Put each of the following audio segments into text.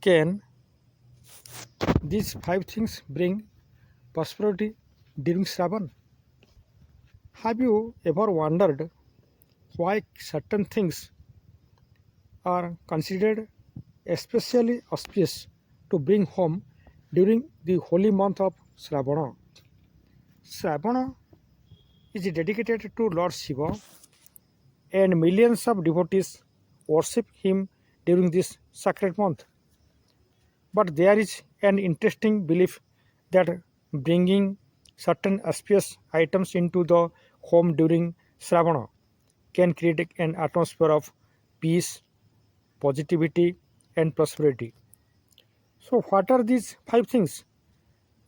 Can these five things bring prosperity during Shravan? Have you ever wondered why certain things are considered especially auspicious to bring home during the holy month of Shravana? Shravana is dedicated to Lord Shiva, and millions of devotees worship him during this sacred month. But there is an interesting belief that bringing certain auspicious items into the home during Shravana can create an atmosphere of peace, positivity, and prosperity. So, what are these five things?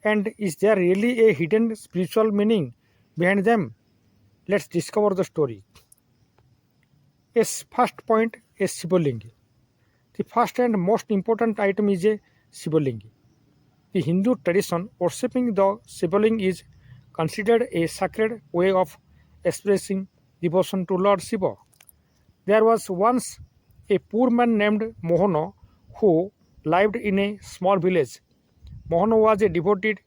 And is there really a hidden spiritual meaning behind them? Let's discover the story. First point is Shivaling. The first and most important item is a Shivaling. The Hindu tradition worshipping the Shivaling is considered a sacred way of expressing devotion to Lord Shiva. There was once a poor man named Mohana who lived in a small village. Mohana was a devoted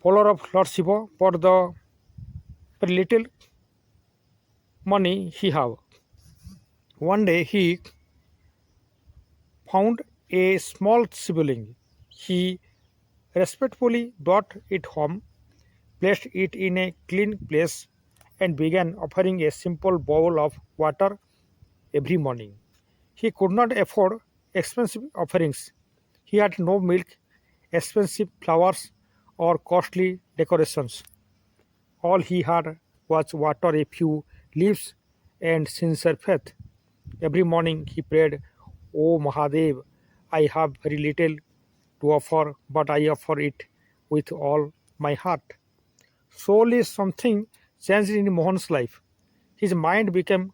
follower of Lord Shiva for the very little money he had. One day he found a small sibling. He respectfully brought it home, placed it in a clean place, and began offering a simple bowl of water every morning. He could not afford expensive offerings. He had no milk, expensive flowers, or costly decorations. All he had was water, a few leaves, and sincere faith. Every morning he prayed, O Mahadev, I have very little to offer, but I offer it with all my heart. Slowly something changed in Mohan's life. His mind became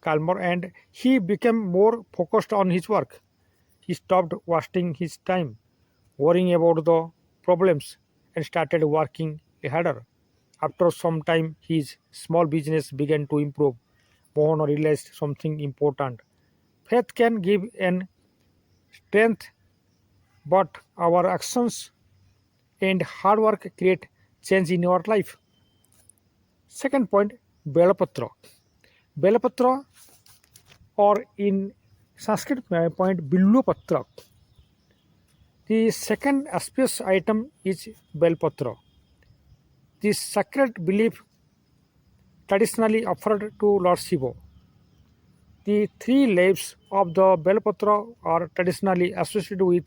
calmer, and he became more focused on his work. He stopped wasting his time worrying about the problems and started working harder. After some time, his small business began to improve. Mohan realized something important. Faith can give an strength, but our actions and hard work create change in our life. Second point, Belapatra. Belapatra, or in Sanskrit point, Billu Patra. The second auspicious item is Bel Patra. The sacred belief traditionally offered to Lord Shiva. The three leaves of the Belpatra are traditionally associated with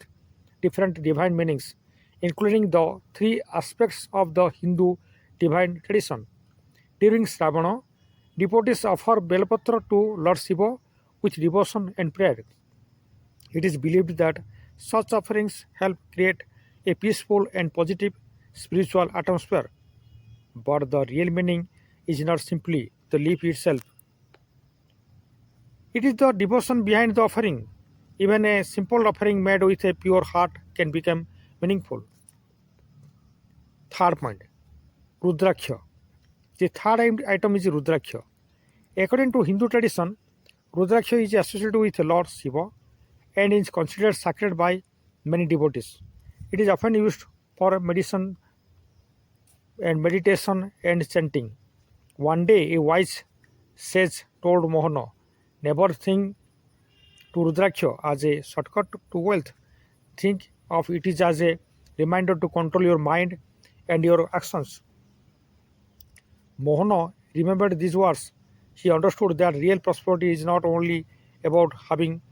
different divine meanings, including the three aspects of the Hindu divine tradition. During Shravana, devotees offer Belpatra to Lord Shiva with devotion and prayer. It is believed that such offerings help create a peaceful and positive spiritual atmosphere. But the real meaning is not simply the leaf itself. It is the devotion behind the offering. Even a simple offering made with a pure heart can become meaningful. Third point, Rudraksha. The third item is Rudraksha. According to Hindu tradition, Rudraksha is associated with Lord Shiva and is considered sacred by many devotees. It is often used for medicine and meditation and chanting. One day, a wise sage told Mohana, never think to Rudraksha as a shortcut to wealth. Think of it as a reminder to control your mind and your actions. Mohana remembered these words. He understood that real prosperity is not only about having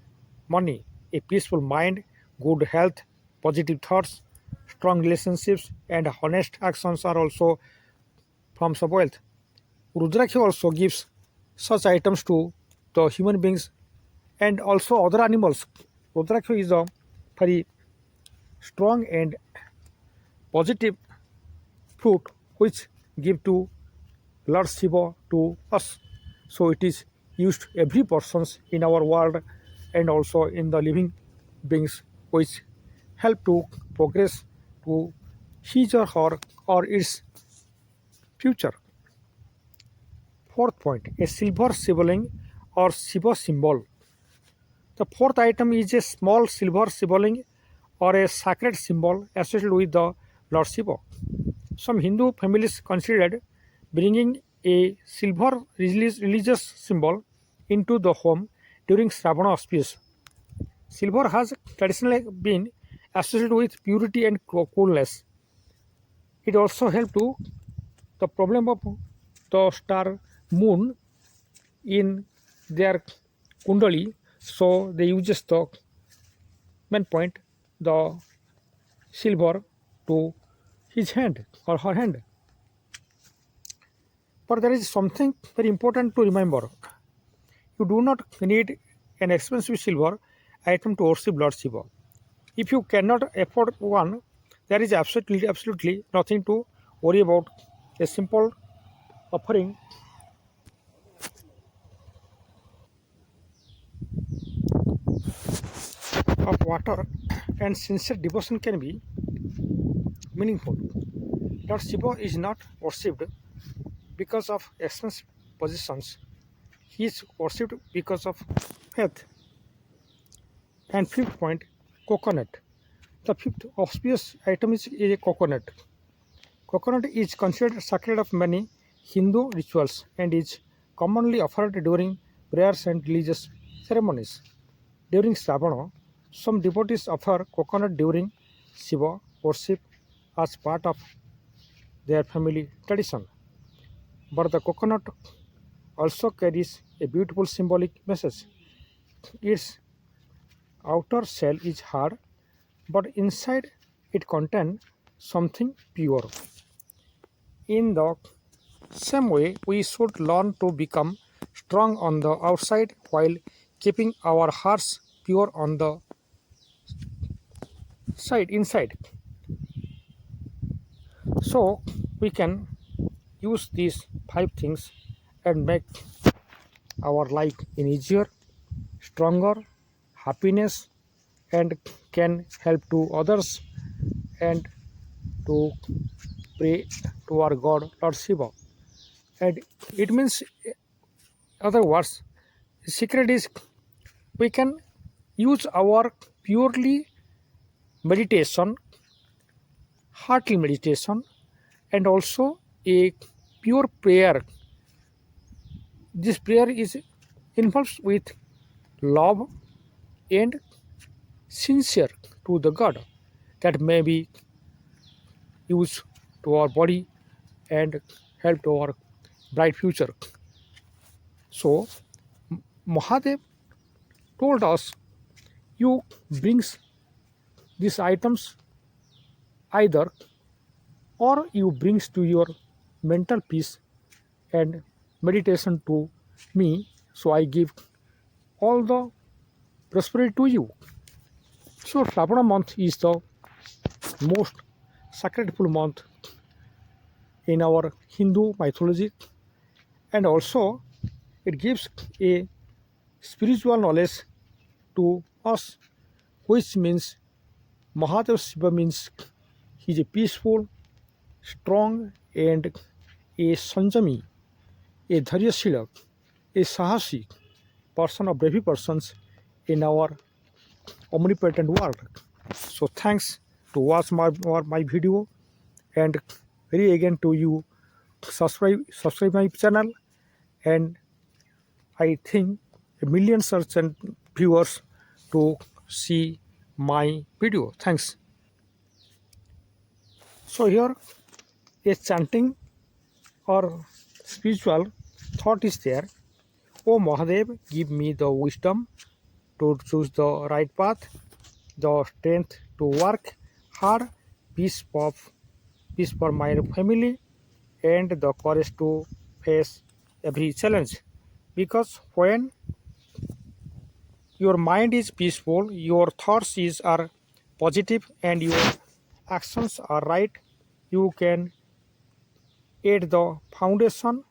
money, a peaceful mind, good health, positive thoughts, strong relationships, and honest actions are also forms of wealth. Rudraksha also gives such items to the human beings and also other animals. Rudraksha is a very strong and positive fruit which give to Lord Shiva to us. So it is used every persons in our world and also in the living beings which help to progress to his or its future. Fourth point, a silver shivling or Shiva symbol. The fourth item is a small silver shivling or a sacred symbol associated with the Lord Shiva. Some Hindu families considered bringing a silver religious symbol into the home during Shravan auspicious. Silver has traditionally been associated with purity and coolness. It also helped to the problem of the star moon in their kundali, so they uses the main point, the silver, to his hand or her hand. But there is something very important to remember. You do not need an expensive silver item to worship Lord Shiva. If you cannot afford one, there is absolutely nothing to worry about. A simple offering of water and sincere devotion can be meaningful. Lord Shiva is not worshipped because of expensive possessions. He is worshipped because of faith. And fifth point, coconut. The fifth auspicious item is a coconut. Coconut is considered sacred of many Hindu rituals and is commonly offered during prayers and religious ceremonies. During Shravana, some devotees offer coconut during Shiva worship as part of their family tradition. But the coconut also carries a beautiful symbolic message. Its outer shell is hard, but inside it contains something pure. In the same way, we should learn to become strong on the outside while keeping our hearts pure on the inside. So we can use these five things and make our life in easier, stronger, happiness, and can help to others and to pray to our God Lord Shiva. And it means, other words, the secret is we can use our purely meditation, heartly meditation, and also a pure prayer. This prayer is involves with love and sincere to the God that may be used to our body and help to our bright future. So Mahadev told us you brings these items either or you brings to your mental peace and meditation to me, so I give all the prosperity to you. So Shravana month is the most sacredful month in our Hindu mythology, and also it gives a spiritual knowledge to us, which means Mahadev Shiva means he is a peaceful, strong, and a Sanjami, a Dharyashila, a Sahasi person of brave persons in our omnipotent world. So thanks to watch my video, and very again to you subscribe my channel, and I think a million search and viewers to see my video. Thanks. So here a chanting or spiritual thought is there. O Mahadev, give me the wisdom to choose the right path, the strength to work hard, peace of peace for my family, and the courage to face every challenge. Because when your mind is peaceful, your thoughts are positive, and your actions are right, you can aid the foundation